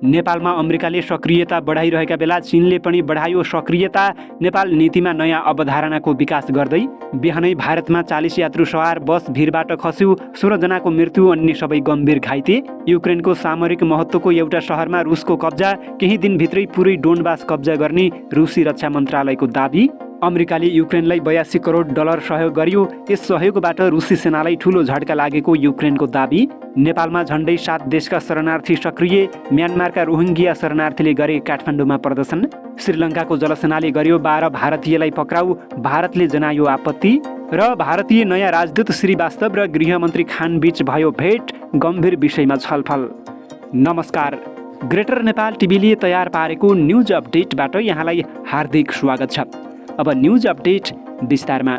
नेपालमा अमेरिकाले सक्रियता बढाइरहेका बेला चीनले पनि बढायो सक्रियता। नेपाल नीतिमा नयाँ अवधारणाको विकास गर्दै बिहानै भारतमा 40 यात्रु सवार बस भिरबाट खस्यो, 16 जनाको मृत्यु, अन्य सबै गम्भीर घाइते। युक्रेनको सामरिक महत्त्वको एउटा सहरमा रुसको कब्जा, केही दिनभित्रै पुरै डोनबास कब्जा गर्ने रुसी रक्षा मन्त्रालयको दाबी। अमेरिकाले युक्रेनलाई 82 करोड डलर सहयोग गर्यो, यस सहयोगबाट रुसी सेनालाई ठूलो झड्का लागेको युक्रेनको दाबी। नेपालमा झण्डै 7 देशका शरणार्थी सक्रिय, म्यानमारका रोहिङ्गिया शरणार्थीले गरे काठमाडौँमा प्रदर्शन। श्रीलङ्काको जलसेनाले गर्यो 12 भारतीयलाई पक्राउ, भारतले जनायो आपत्ति। र भारतीय नयाँ राजदूत श्रीवास्तव र गृहमन्त्री खान बीच भयो भेट, गम्भीर विषयमा छलफल। नमस्कार, ग्रेटर नेपाल टिभीले तयार पारेको न्युज अपडेटबाट यहाँलाई हार्दिक स्वागत छ। अब न्युज अपडेट विस्तारमा।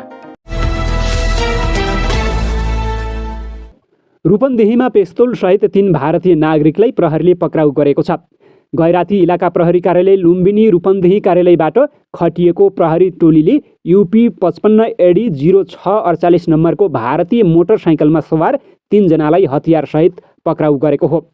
रूपन्देहीमा पेस्तोल सहित 3 भारतीय नागरिकलाई प्रहरीले पक्राउ गरेको छ। गैराती इलाका प्रहरी कार्यालय लुम्बिनी रूपन्देही कार्यालयबाट खटिएको प्रहरी टोलीले युपी 55 एडी 0648 नम्बरको भारतीय मोटरसाइकलमा सवार 3 जनालाई हतियारसहित पक्राउ गरेको हो।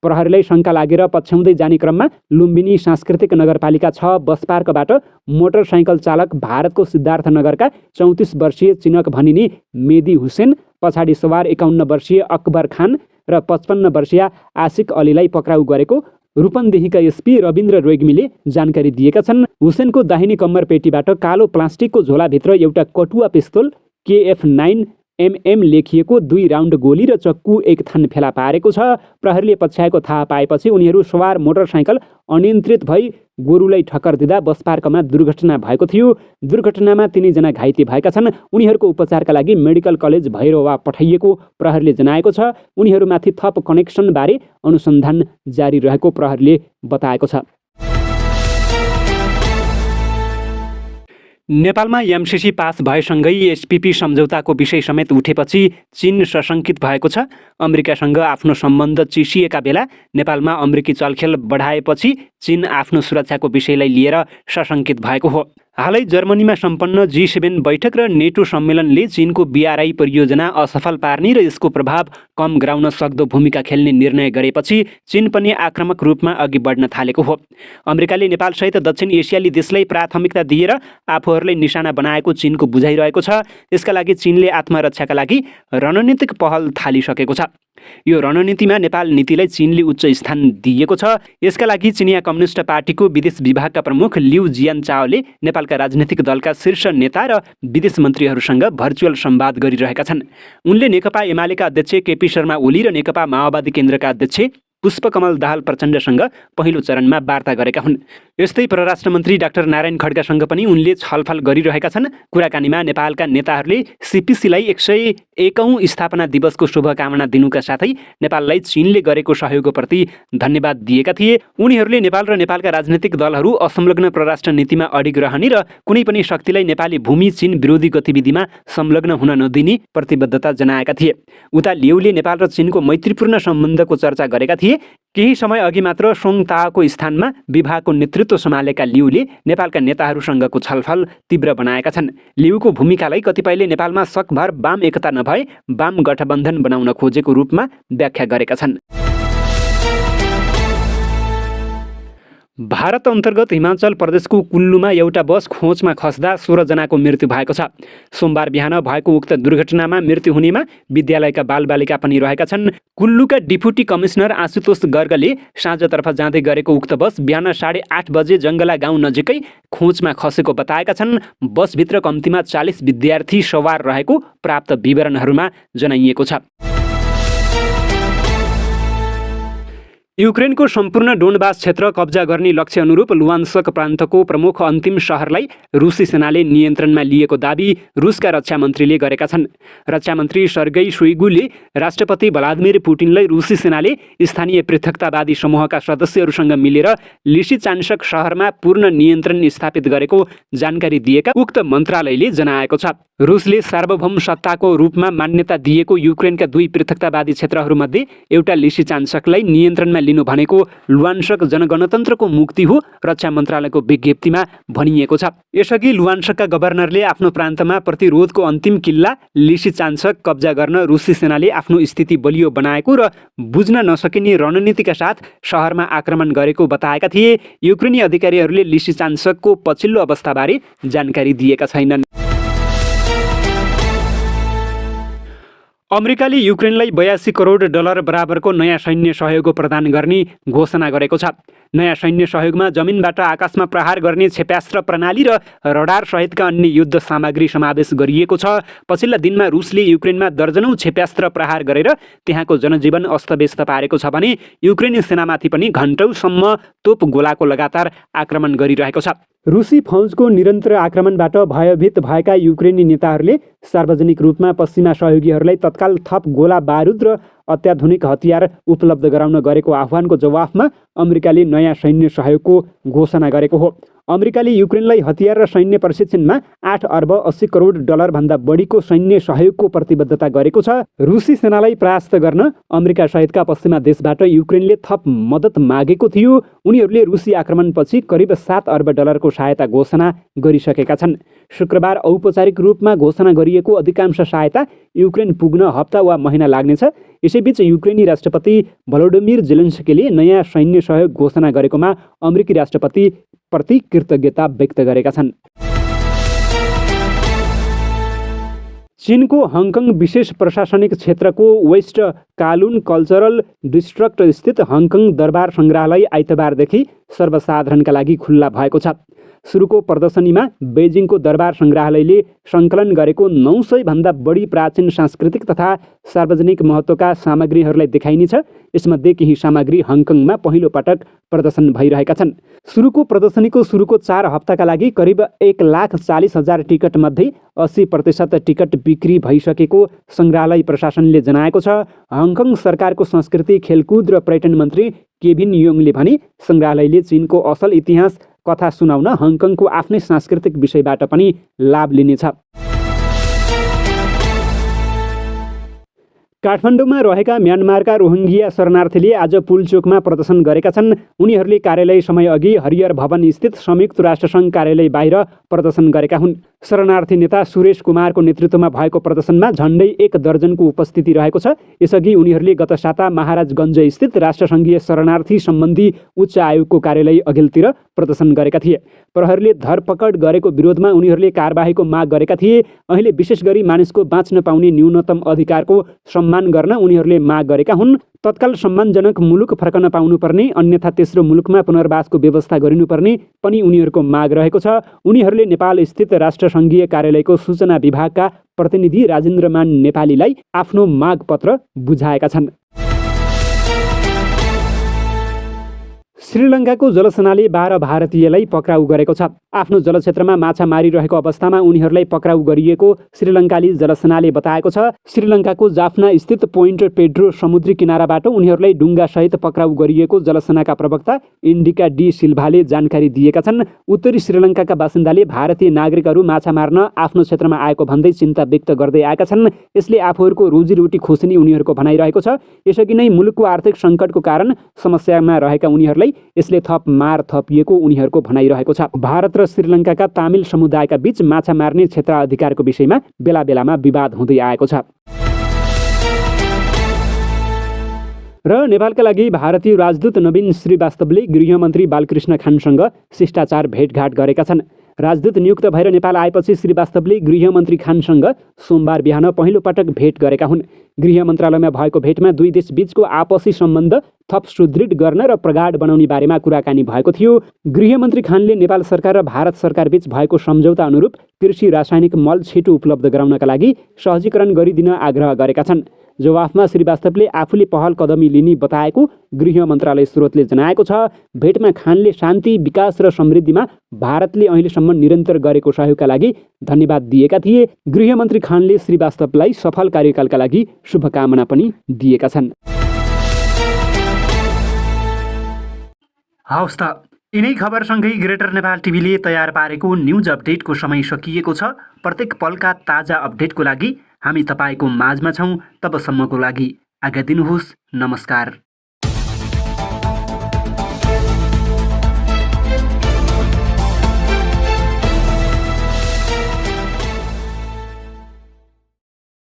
प्रहरीलाई शङ्का लागेर पछ्याउँदै जाने क्रममा लुम्बिनी सांस्कृतिक नगरपालिका 6 बस पार्कबाट मोटरसाइकल चालक भारतको सिद्धार्थनगरका 34 वर्षीय चिनक भनिने मेदी हुसेन, पछाडि सवार 51 वर्षीय अकबर खान र 55 वर्षीय आशिक अलीलाई पक्राउ गरेको रूपन्देहीका एसपी रविन्द्र रेग्मीले जानकारी दिएका छन्। हुसेनको दाहिने कम्मर पेटीबाट कालो प्लास्टिकको झोलाभित्र एउटा कटुवा पिस्तोल KF9 MM लेखिएको 2 राउन्ड गोली र चक्कु 1 थान फेला पारेको छ। प्रहरीले पछ्याएको थाहा पाएपछि उनीहरू सवार मोटरसाइकल अनियन्त्रित भई गोरुलाई ठक्कर दिँदा बस पार्कमा दुर्घटना भएको थियो। दुर्घटनामा 3 जना घाइते भएका छन्। उनीहरूको उपचारका लागि मेडिकल कलेज भैरवा पठाइएको प्रहरीले जनाएको छ। उनीहरूमाथि थप कनेक्सनबारे अनुसन्धान जारी रहेको प्रहरीले बताएको छ। नेपालमा MCC पास भएसँगै SPP सम्झौताको विषय समेत उठेपछि चीन सशङ्कित भएको छ। अमेरिकासँग आफ्नो सम्बन्ध चिसिएका बेला नेपालमा अमेरिकी चलखेल बढाएपछि चीन आफ्नो सुरक्षाको विषयलाई लिएर सशङ्कित भएको हो। हालै जर्मनीमा सम्पन्न G7 बैठक र नेटो सम्मेलनले चीनको BRI परियोजना असफल पार्ने र यसको प्रभाव कम गराउन सक्दो भूमिका खेल्ने निर्णय गरेपछि चीन पनि आक्रामक रूपमा अघि बढ्न थालेको हो। अमेरिकाले नेपालसहित दक्षिण एसियाली देशलाई प्राथमिकता दिएर आफूहरूलाई निशाना बनाएको चीनको बुझाइरहेको छ। यसका लागि चीनले आत्मरक्षाका लागि रणनीतिक पहल थालिसकेको छ। यो रणनीतिमा नेपाल नीतिलाई चीनले उच्च स्थान दिएको छ। यसका लागि चिनिया कम्युनिस्ट पार्टीको विदेश विभागका प्रमुख लिउ जियानचाओले नेपालका राजनीतिक दलका शीर्ष नेता र विदेश मन्त्रीहरूसँग भर्चुअल संवाद गरिरहेका छन्। उनले नेकपा एमालेका अध्यक्ष केपी शर्मा ओली र नेकपा माओवादी केन्द्रका अध्यक्ष पुष्पकमल दाहाल प्रचण्डसँग पहिलो चरणमा वार्ता गरेका हुन्। यस्तै परराष्ट्र मन्त्री डाक्टर नारायण खड्कासँग पनि उनले छलफल गरिरहेका छन्। कुराकानीमा नेपालका नेताहरूले CPC-लाई 101औं स्थापना दिवसको शुभकामना दिनुका साथै नेपाललाई चीनले गरेको सहयोगप्रति धन्यवाद दिएका थिए। उनीहरूले नेपाल र नेपालका राजनीतिक दलहरू असंलग्न परराष्ट्र नीतिमा अडिग रहने र कुनै पनि शक्तिलाई नेपाली भूमि चीन विरोधी गतिविधिमा संलग्न हुन नदिने प्रतिबद्धता जनाएका थिए। उता लिउले नेपाल र चीनको मैत्रीपूर्ण सम्बन्धको चर्चा गरेका थिए। केही समय अघि मात्र सोङताको स्थानमा विभागको नेतृत्व सम्हालेका लिउले नेपालका नेताहरूसँगको छलफल तीव्र बनाएका छन्। लिउको भूमिकालाई कतिपयले नेपालमा सकभर वाम एकता नभए वाम गठबन्धन बनाउन खोजेको रूपमा व्याख्या गरेका छन्। भारत अन्तर्गत हिमाचल प्रदेशको कुल्लुमा एउटा बस खोचमा खस्दा 16 जनाको मृत्यु भएको छ। सोमबार बिहान भएको उक्त दुर्घटनामा मृत्यु हुनेमा विद्यालयका बालबालिका पनि रहेका छन्। कुल्लुका डिप्युटी कमिसनर आशुतोष गर्गले साँझतर्फ जाँदै गरेको उक्त बस बिहान 8:30 बजे जङ्गला गाउँ नजिकै खोचमा खसेको बताएका छन्। बसभित्र कम्तीमा 40 विद्यार्थी सवार रहेको प्राप्त विवरणहरूमा जनाइएको छ। युक्रेनको सम्पूर्ण डोनबास क्षेत्र कब्जा गर्ने लक्ष्य अनुरूप लुहान्स्क प्रान्तको प्रमुख अन्तिम सहरलाई रुसी सेनाले नियन्त्रणमा लिएको दाबी रुसका रक्षा मन्त्रीले गरेका छन्। रक्षा मन्त्री सर्गेई शोइगुले राष्ट्रपति भ्लादिमिर पुटिनलाई रुसी सेनाले स्थानीय पृथकतावादी समूहका सदस्यहरूसँग मिलेर लिसिचान्स्क सहरमा पूर्ण नियन्त्रण स्थापित गरेको जानकारी दिएका उक्त मन्त्रालयले जनाएको छ। रुसले सार्वभौम सत्ताको रूपमा मान्यता दिएको युक्रेनका 2 पृथकतावादी क्षेत्रहरूमध्ये एउटा लिसिचान्स्कलाई नियन्त्रणमा लिनु भनेको लुहान्स्क जनगणतन्त्रको मुक्ति हो, रक्षा मन्त्रालयको विज्ञप्तिमा भनिएको छ। यसअघि लुहान्स्कका गभर्नरले आफ्नो प्रान्तमा प्रतिरोधको अन्तिम किल्ला लिसिचान्स्क कब्जा गर्न रुसी सेनाले आफ्नो स्थिति बलियो बनाएको र बुझ्न नसकिने रणनीतिका साथ सहरमा आक्रमण गरेको बताएका थिए। युक्रेनी अधिकारीहरूले लिसिचान्स्कको पछिल्लो अवस्थाबारे जानकारी दिएका छैनन्। अमेरिकाले युक्रेनलाई 82 करोड डलर बराबरको नयाँ सैन्य सहयोग प्रदान गर्ने घोषणा गरेको छ। नयाँ सैन्य सहयोगमा जमिनबाट आकाशमा प्रहार गर्ने क्षेप्यास्त्र प्रणाली र रडार सहितका अन्य युद्ध सामग्री समावेश गरिएको छ। पछिल्ला दिनमा रुसले युक्रेनमा दर्जनौं क्षेप्यास्त्र प्रहार गरेर त्यहाँको जनजीवन अस्तव्यस्त पारेको छ भने युक्रेनी सेनामाथि पनि घण्टौँसम्म तोप गोलाको लगातार आक्रमण गरिरहेको छ। रुसी फौजको निरन्तर आक्रमणबाट भयभीत भएका युक्रेनी नेताहरूले सार्वजनिक रूपमा पश्चिमा सहयोगीहरूलाई तत्काल थप गोला बारुद र अत्याधुनिक हतियार उपलब्ध गराउन गरेको आह्वानको जवाफमा अमेरिकाले नयाँ सैन्य सहयोगको घोषणा गरेको हो। अमेरिकाले युक्रेनलाई हतियार र सैन्य प्रशिक्षणमा 8 अर्ब 80 करोड डलरभन्दा बढीको सैन्य सहयोगको प्रतिबद्धता गरेको छ। रुसी सेनालाई परास्त गर्न अमेरिका सहितका पश्चिमा देशबाट युक्रेनले थप मद्दत मागेको थियो। उनीहरूले रुसी आक्रमणपछि करिब 7 अर्ब डलरको सहायता घोषणा गरिसकेका छन्। शुक्रबार औपचारिक रूपमा घोषणा गरिएको अधिकांश सहायता युक्रेन पुग्न हप्ता वा महिना लाग्नेछ। यसैबीच युक्रेनी राष्ट्रपति भलोडिमिर जेलेन्स्कीले नयाँ सैन्य सहयोग घोषणा गरेकोमा अमेरिकी राष्ट्रपति प्रति कृतज्ञता व्यक्त गरेका छन्। चीनको हङकङ विशेष प्रशासनिक क्षेत्रको वेस्ट कालुन कल्चरल डिस्ट्रिक्ट स्थित हङकङ दरबार सङ्ग्रहालय आइतबारदेखि सर्वसाधारणका लागि खुल्ला भएको छ। सुरुको प्रदर्शनीमा बेजिङको दरबार सङ्ग्रहालयले सङ्कलन गरेको 900 भन्दा बढी प्राचीन सांस्कृतिक तथा सार्वजनिक महत्त्वका सामग्रीहरूलाई देखाइनेछ। यसमध्ये केही सामग्री हङकङमा पहिलो पटक प्रदर्शन भइरहेका छन्। सुरुको प्रदर्शनीको सुरुको 4 हप्ताका लागि करिब 1,40,000 टिकट मध्ये 80% टिकट बिक्री भइसकेको सङ्ग्रहालय प्रशासनले जनाएको छ। हङकङ सरकारको संस्कृति, खेलकुद र पर्यटन मन्त्री केभिन योङले भने सङ्ग्रहालयले चीनको असल इतिहास कथा सुनाउन हङकङको आफ्नै सांस्कृतिक विषयबाट पनि लाभ लिनेछ। काठमाडौँमा रहेका म्यानमारका रोहिङ्गिया शरणार्थीले आज पुलचोकमा प्रदर्शन गरेका छन्। उनीहरूले कार्यालय समय अघि हरियर भवन स्थित संयुक्त राष्ट्रसङ्घ कार्यालय बाहिर प्रदर्शन गरेका हुन्। शरणार्थी नेता सुरेश कुमारको नेतृत्वमा भएको प्रदर्शनमा झन्डै 1 दर्जनको उपस्थिति रहेको छ। यसअघि उनीहरूले गत साता महाराजगञ्ज स्थित राष्ट्रसङ्घीय शरणार्थी सम्बन्धी उच्च आयोगको कार्यालय अघिल्तिर प्रदर्शन गरेका थिए। प्रहरीले धरपकड गरेको विरोधमा उनीहरूले कारबाहीको माग गरेका थिए। अहिले विशेष गरी मानिसको बाँच्न पाउने न्यूनतम अधिकारको सम्मान गर्न उनीहरूले माग गरेका हुन्। तत्काल सम्मानजनक मुलुक फर्कन पाउनुपर्ने, अन्यथा तेस्रो मुलुकमा पुनर्वासको व्यवस्था गरिनुपर्ने पनि उनीहरूको माग रहेको छ। उनीहरूले नेपाल स्थित राष्ट्रसङ्घीय कार्यालयको सूचना विभागका प्रतिनिधि राजेन्द्रमान नेपालीलाई आफ्नो माग पत्र बुझाएका छन्। श्रीलङ्काको जलसेनाले 12 भारतीयलाई पक्राउ गरेको छ। आफ्नो जलक्षेत्रमा माछा मारिरहेको अवस्थामा उनीहरूलाई पक्राउ गरिएको श्रीलङ्काली जलसेनाले बताएको छ। श्रीलङ्काको जाफना स्थित पोइन्ट पेड्रो समुद्री किनाराबाट उनीहरूलाई डुङ्गासहित पक्राउ गरिएको जलसेनाका प्रवक्ता इन्डिका डी सिल्भाले जानकारी दिएका छन्। उत्तरी श्रीलङ्काका बासिन्दाले भारतीय नागरिकहरू माछा मार्न आफ्नो क्षेत्रमा आएको भन्दै चिन्ता व्यक्त गर्दै आएका छन्। यसले आफूहरूको रोजीरोटी खोस्ने उनीहरूको भनाइरहेको छ। यसअघि नै मुलुकको आर्थिक सङ्कटको कारण समस्यामा रहेका उनीहरूलाई यसले थप मार थपिएको उनीहरूको भनाइरहेको छ। भारत र श्रीलङ्काका तामिल समुदायका बीच माछा मार्ने क्षेत्र अधिकारको विषयमा बेला बेलामा विवाद हुँदै आएको छ। र नेपालका लागि भारतीय राजदूत नवीन श्रीवास्तवले गृहमन्त्री बालकृष्ण खानसँग शिष्टाचार भेटघाट गरेका छन्। राजदूत नियुक्त भएर नेपाल आएपछि श्रीवास्तवले गृहमन्त्री खानसँग सोमबार बिहान पहिलो पटक भेट गरेका हुन्। गृह मन्त्रालयमा भएको भेटमा दुई देशबीचको आपसी सम्बन्ध थप सुदृढ गर्न र प्रगाढ बनाउने बारेमा कुराकानी भएको थियो। गृहमन्त्री खानले नेपाल सरकार र भारत सरकारबीच भएको सम्झौता अनुरूप कृषि रासायनिक मल छिटो उपलब्ध गराउनका लागि सहजीकरण गरिदिन आग्रह गरेका छन्। जवाफमा श्रीवास्तवले आफूले पहल कदमी लिने बताएको गृह मन्त्रालय स्रोतले जनाएको छ। भेटमा खानले शान्ति, विकास र समृद्धिमा भारतले अहिलेसम्म निरन्तर गरेको सहयोगका लागि धन्यवाद दिएका थिए। गृहमन्त्री खानले श्रीवास्तवलाई सफल कार्यकालका लागि शुभकामना पनि दिएका छन्। हवस् त, यिनै खबरसँगै ग्रेटर नेपाल टिभीले तयार पारेको न्युज अपडेटको समय सकिएको छ। प्रत्येक पलका ताजा अपडेटको लागि हामी तपाईँको माझमा छौँ। तबसम्मको लागि आज्ञा दिनुहोस्। नमस्कार।